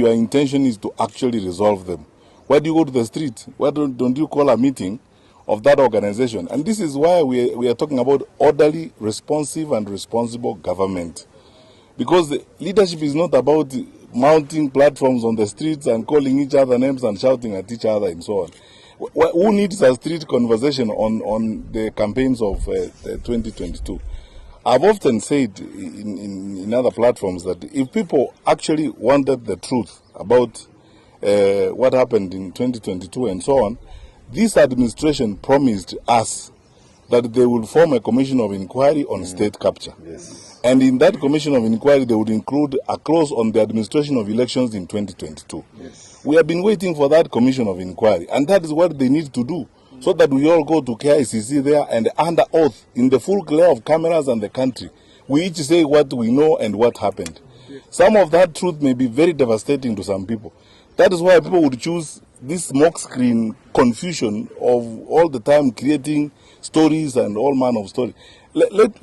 your intention is to actually resolve them, why do you go to the street? Why don't you call a meeting of that organization? And this is why we are talking about orderly, responsive and responsible government. Because the leadership is not about mounting platforms on the streets and calling each other names and shouting at each other and so on. Who needs a street conversation on the campaigns of 2022? I've often said in other platforms that if people actually wanted the truth about what happened in 2022 and so on, this administration promised us that they will form a commission of inquiry on state capture. Yes. And in that commission of inquiry, they would include a clause on the administration of elections in 2022. Yes. We have been waiting for that commission of inquiry, and that is what they need to do, so that we all go to KICC there and under oath, in the full glare of cameras and the country, we each say what we know and what happened. Some of that truth may be very devastating to some people. That is why people would choose this smoke screen confusion of all the time creating stories and all manner of stories. Let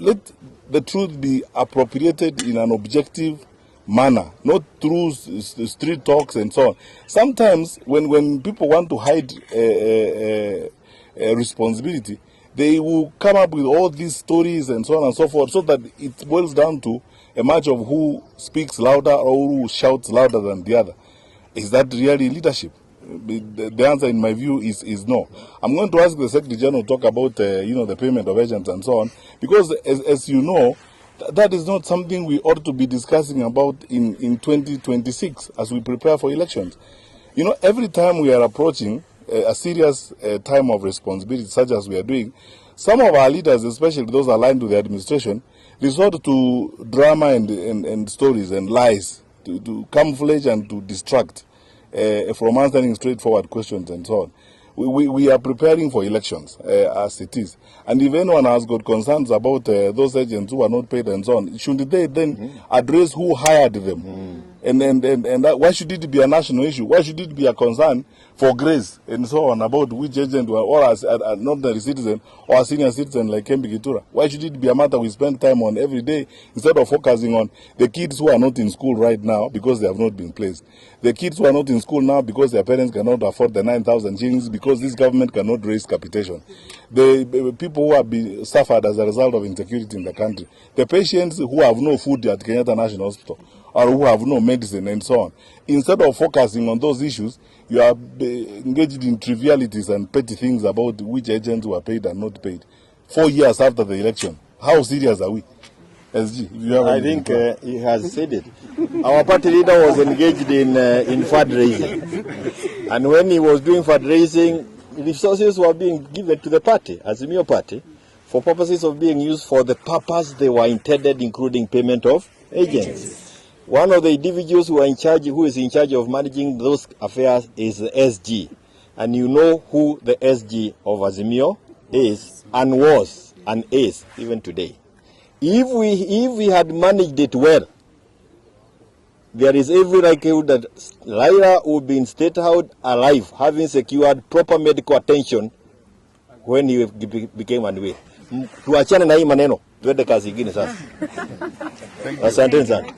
the truth be appropriated in an objective manner, not through street talks and so on. Sometimes when people want to hide responsibility, they will come up with all these stories and so on and so forth, so that it boils down to a match of who speaks louder or who shouts louder than the other. Is that really leadership? The answer, in my view, is no. I'm going to ask the Secretary General to talk about the payment of agents and so on, because as you know, that is not something we ought to be discussing about in 2026 as we prepare for elections. You know, every time we are approaching a serious time of responsibility, such as we are doing, some of our leaders, especially those aligned to the administration, resort to drama and stories and lies to camouflage and to distract from answering straightforward questions and so on. We are preparing for elections as it is. And if anyone has got concerns about those agents who are not paid and so on, should they then address who hired them? And why should it be a national issue? Why should it be a concern for Grace and so on about which agent or as an ordinary citizen or a senior citizen like Kembi Gitura? Why should it be a matter we spend time on every day instead of focusing on the kids who are not in school right now because they have not been placed? The kids who are not in school now because their parents cannot afford the 9,000 shillings because this government cannot raise capitation. The people who have been suffered as a result of insecurity in the country. The patients who have no food at Kenyatta National Hospital or who have no medicine and so on. Instead of focusing on those issues, you are engaged in trivialities and petty things about which agents were paid and not paid. 4 years after the election, how serious are we? SG, if you have I think he has said it. Our party leader was engaged in fundraising. And when he was doing fundraising, resources were being given to the party, Azimio Party, for purposes of being used for the purpose they were intended, including payment of agents. One of the individuals who is in charge of managing those affairs is the SG. And you know who the SG of Azimio is and was and is even today. If we had managed it well, there is every likelihood that Raila would be in State House alive, having secured proper medical attention when he became unwell. Tuachane na hii maneno, tuende kazi ingine sasa. Asante sana.